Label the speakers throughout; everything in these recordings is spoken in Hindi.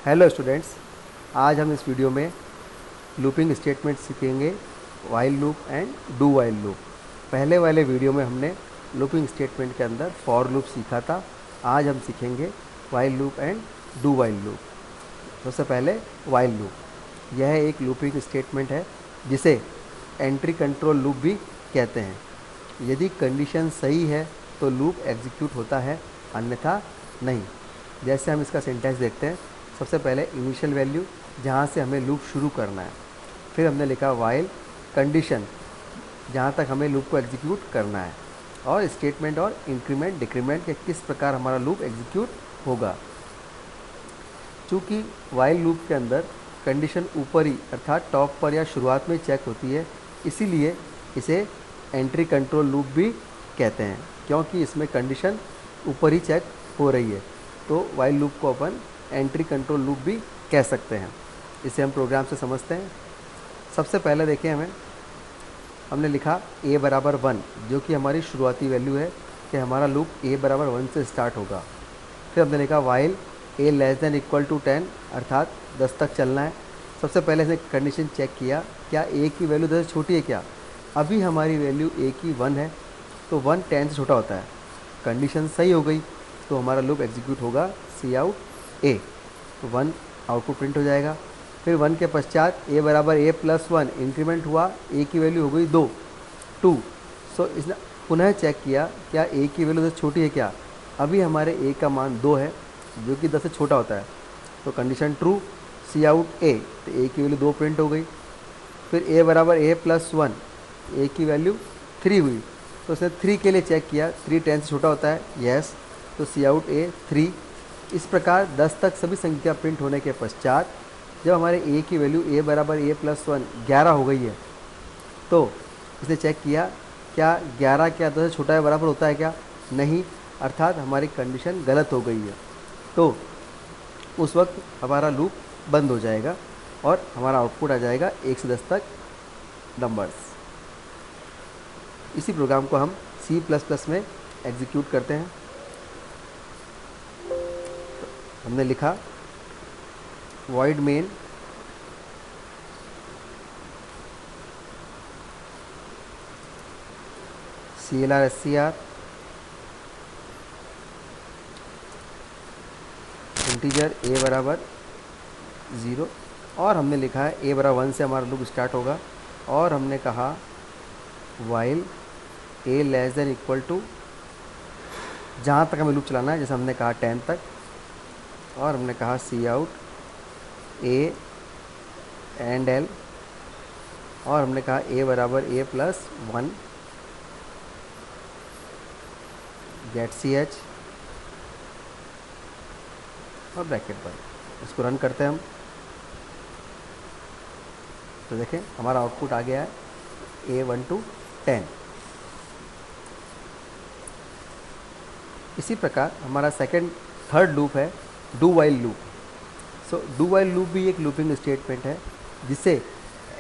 Speaker 1: हेलो स्टूडेंट्स, आज हम इस वीडियो में लूपिंग स्टेटमेंट सीखेंगे, while loop and do while loop. पहले वाले वीडियो में हमने लूपिंग स्टेटमेंट के अंदर फॉर लूप सीखा था। आज हम सीखेंगे while loop and do while loop. सबसे पहले वाइल लूप, यह एक लूपिंग स्टेटमेंट है जिसे एंट्री कंट्रोल लूप भी कहते हैं। यदि कंडीशन सही है तो लूप एग्जीक्यूट होता है, अन्यथा नहीं। जैसे हम इसका सिंटैक्स देखते हैं, सबसे पहले इनिशियल वैल्यू जहाँ से हमें लूप शुरू करना है, फिर हमने लिखा वाइल कंडीशन जहाँ तक हमें लूप को एग्जीक्यूट करना है, और स्टेटमेंट और इंक्रीमेंट डिक्रीमेंट के किस प्रकार हमारा लूप एग्जीक्यूट होगा। चूँकि वाइल लूप के अंदर कंडीशन ऊपर ही अर्थात टॉप पर या शुरुआत में चेक होती है, इसीलिए इसे एंट्री कंट्रोल लूप भी कहते हैं, क्योंकि इसमें कंडीशन ऊपर ही चेक हो रही है। तो वाइल लूप को अपन एंट्री कंट्रोल लूप भी कह सकते हैं। इसे हम प्रोग्राम से समझते हैं। सबसे पहले देखिए, हमने लिखा a बराबर 1, जो कि हमारी शुरुआती वैल्यू है कि हमारा लूप a बराबर 1 से स्टार्ट होगा। फिर हमने लिखा while a less than equal to 10, अर्थात 10 तक चलना है। सबसे पहले इसने कंडीशन चेक किया, क्या a की वैल्यू 10 से छोटी है क्या। अभी हमारी वैल्यू a की 1 है, तो 1 10 से छोटा होता है। कंडीशन सही हो गई तो हमारा लूप एग्जीक्यूट होगा सी आउट a, तो 1 आउटपुट प्रिंट हो जाएगा। फिर 1 के पश्चात a बराबर a प्लस 1 इंक्रीमेंट हुआ, a की वैल्यू हो गई 2। सो इसने पुनः चेक किया, क्या a की वैल्यू 10 छोटी है क्या। अभी हमारे a का मान 2 है, जो कि 10 से छोटा होता है, तो condition true, C out a, तो a की वैल्यू 2 प्रिंट हो गई। फिर a बराबर a प्लस 1, a की वैल्यू 3 हुई, तो उसने 3 के लिए चेक किया, 3 10 से छोटा होता है, यस, तो सी आउट a 3। इस प्रकार 10 तक सभी संख्या प्रिंट होने के पश्चात जब हमारे a की वैल्यू a बराबर a प्लस 1 11 हो गई है, तो इसने चेक किया, क्या 11 क्या 10 से छोटा या बराबर होता है क्या, नहीं, अर्थात हमारी कंडीशन गलत हो गई है। तो उस वक्त हमारा लूप बंद हो जाएगा और हमारा आउटपुट आ जाएगा 1 से 10 तक नंबर्स। इसी प्रोग्राम को हम C++ में एग्जीक्यूट करते हैं। हमने लिखा void main CLR SCR integer a बराबर 0, और हमने लिखा है a बराबर 1 से हमारा लूप स्टार्ट होगा, और हमने कहा while a less than equal to, जहाँ तक हमें लूप चलाना है, जैसे हमने कहा 10 तक, और हमने कहा सी आउट a एंड l, और हमने कहा a बराबर a प्लस 1 गेट ch, और ब्रैकेट पर इसको रन करते हैं हम। तो देखें हमारा आउटपुट आ गया है A1 to 10। इसी प्रकार हमारा थर्ड लूप है do while loop. So do while loop भी एक लूपिंग स्टेटमेंट है जिसे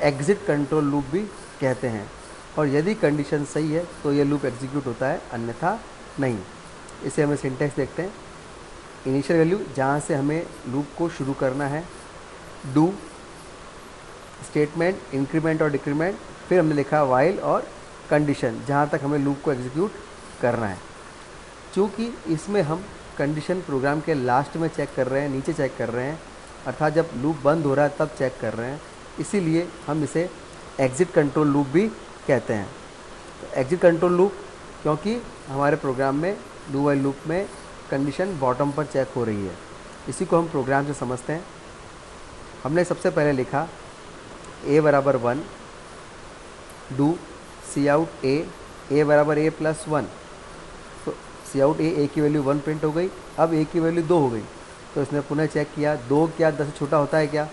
Speaker 1: एग्जिट कंट्रोल लूप भी कहते हैं, और यदि कंडीशन सही है तो ये लूप एग्जीक्यूट होता है, अन्यथा नहीं। इसे हमें सिंटैक्स देखते हैं। इनिशियल वैल्यू जहाँ से हमें लूप को शुरू करना है, डू स्टेटमेंट इंक्रीमेंट और डिक्रीमेंट, फिर हमने लिखा वाइल और कंडीशन जहाँ तक हमें लूप को एग्जीक्यूट करना है। चूँकि इसमें हम कंडीशन प्रोग्राम के लास्ट में चेक कर रहे हैं, नीचे चेक कर रहे हैं, अर्थात जब लूप बंद हो रहा है तब चेक कर रहे हैं, इसीलिए हम इसे एग्जिट कंट्रोल लूप भी कहते हैं। तो एग्जिट कंट्रोल लूप, क्योंकि हमारे प्रोग्राम में डू वाइल लूप में कंडीशन बॉटम पर चेक हो रही है, इसी को हम प्रोग्राम से समझते हैं। हमने सबसे पहले लिखा a बराबर 1, डू सी आउट a बराबर a प्लस 1, तो सी आउट a की वैल्यू 1 प्रिंट हो गई। अब a की वैल्यू 2 हो गई, तो इसने पुनः चेक किया, 2 क्या 10 से छोटा होता है क्या,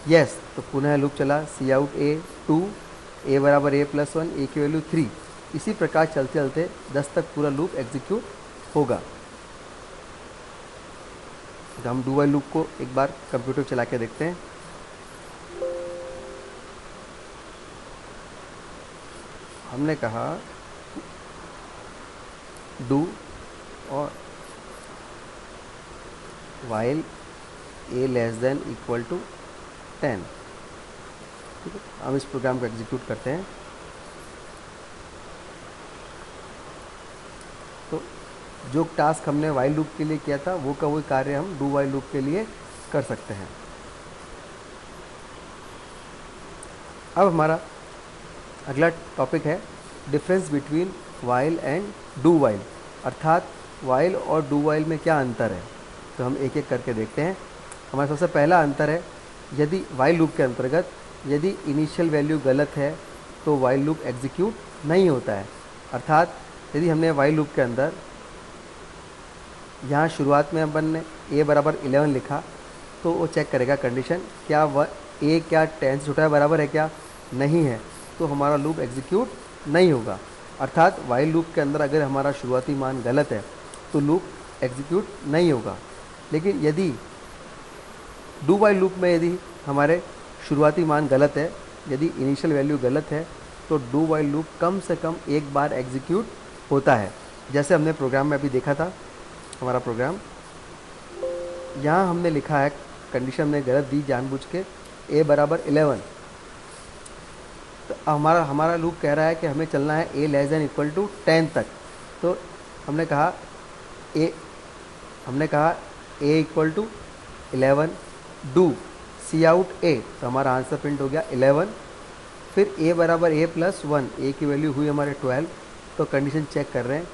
Speaker 1: यस, तो पुनः लूप चला सी आउट a 2, a बराबर a प्लस 1, a की वैल्यू 3। इसी प्रकार चलते चलते 10 तक पूरा लूप एग्जीक्यूट होगा। तो हम डू वाइल लूप को एक बार कंप्यूटर चला के देखते हैं। हमने कहा डू और while A less than equal to 10। ठीक है, हम इस प्रोग्राम को एग्जीक्यूट करते हैं। तो जो टास्क हमने वाइल लूप के लिए किया था वो का वही कार्य हम डू वाइल लूप के लिए कर सकते हैं। अब हमारा अगला टॉपिक है difference between while and do while, अर्थात वाइल और डू वाइल में क्या अंतर है। तो हम एक एक करके देखते हैं। हमारा सबसे पहला अंतर है, यदि वाइल लूप के अंतर्गत यदि इनिशियल वैल्यू गलत है तो वाइल लूप एग्जीक्यूट नहीं होता है। अर्थात यदि हमने वाइल लूप के अंदर यहाँ शुरुआत में अपन ने a बराबर 11 लिखा तो वो चेक करेगा कंडीशन क्या a क्या 10 से छोटा है बराबर है क्या, नहीं है, तो हमारा लूप एग्जीक्यूट नहीं होगा। अर्थात वाइल लूप के अंदर अगर हमारा शुरुआती मान गलत है तो लूप एग्जीक्यूट नहीं होगा। लेकिन यदि डू वाइल लूप में यदि हमारे शुरुआती मान गलत है, यदि इनिशियल वैल्यू गलत है, तो डू वाइल लूप कम से कम एक बार एग्जीक्यूट होता है। जैसे हमने प्रोग्राम में अभी देखा था, हमारा प्रोग्राम यहाँ हमने लिखा है कंडीशन हमने गलत दी जानबूझ के, a बराबर 11। तो हमारा लूप कह रहा है कि हमें चलना है a less than equal to 10 तक। तो हमने कहा a equal to 11 do C out a, तो हमारा आंसर प्रिंट हो गया 11। फिर a बराबर a प्लस 1, a की वैल्यू हुई हमारे 12। तो कंडीशन चेक कर रहे हैं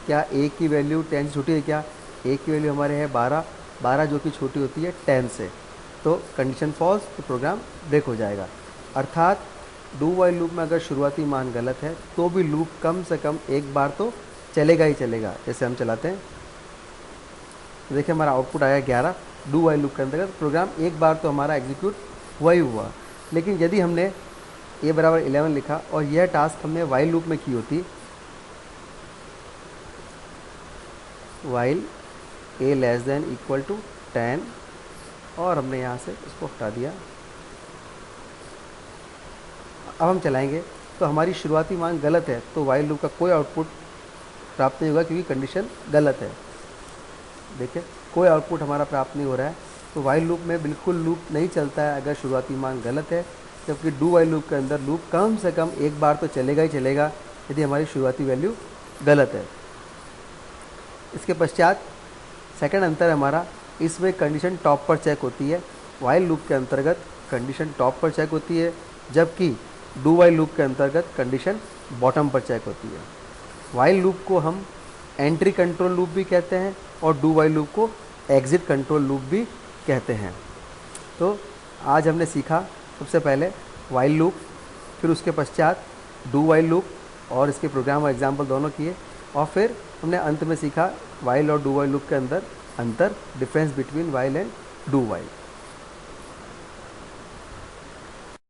Speaker 1: क्या a की वैल्यू 10 से छोटी है क्या, a की वैल्यू हमारे है 12 जो कि छोटी होती है 10 से। तो कंडीशन फॉल्स, तो प्रोग्राम ब्रेक हो जाएगा। अर्थात डू वाइल लूप में अगर शुरुआती मान गलत है तो भी लूप कम से कम एक बार तो चलेगा ही चलेगा। जैसे हम चलाते हैं तो देखिए हमारा आउटपुट आया 11 डू वाइल लूप के अंतर्गत, प्रोग्राम एक बार तो हमारा एग्जीक्यूट हुआ ही हुआ। लेकिन यदि हमने a बराबर 11 लिखा और यह टास्क हमने वाइल लूप में की होती, while a less than equal to 10, और हमने यहाँ से इसको हटा दिया। अब हम चलाएंगे तो हमारी शुरुआती मान गलत है तो वाइल लूप का कोई आउटपुट प्राप्त नहीं होगा क्योंकि कंडीशन गलत है। देखिए कोई आउटपुट हमारा प्राप्त नहीं हो रहा है, तो वाइल लूप में बिल्कुल लूप नहीं चलता है अगर शुरुआती मान गलत है, जबकि डू वाइल लूप के अंदर लूप कम से कम एक बार तो चलेगा ही चलेगा यदि हमारी शुरुआती वैल्यू गलत है। इसके पश्चात सेकंड अंतर हमारा, इसमें कंडीशन टॉप पर चेक होती है। वाइल लूप के अंतर्गत कंडीशन टॉप पर चेक होती है, जबकि डू वाइल लूप के अंतर्गत कंडीशन बॉटम पर चेक होती है। वाइल लूप को हम एंट्री कंट्रोल लूप भी कहते हैं और डू वाइल लूप को एग्जिट कंट्रोल लूप भी कहते हैं। तो आज हमने सीखा सबसे पहले वाइल लूप, फिर उसके पश्चात डू वाइल लूप और इसके प्रोग्राम और एग्जाम्पल दोनों किए, और फिर हमने अंत में सीखा वाइल और डू वाइल लूप के अंदर अंतर, difference between while and do while.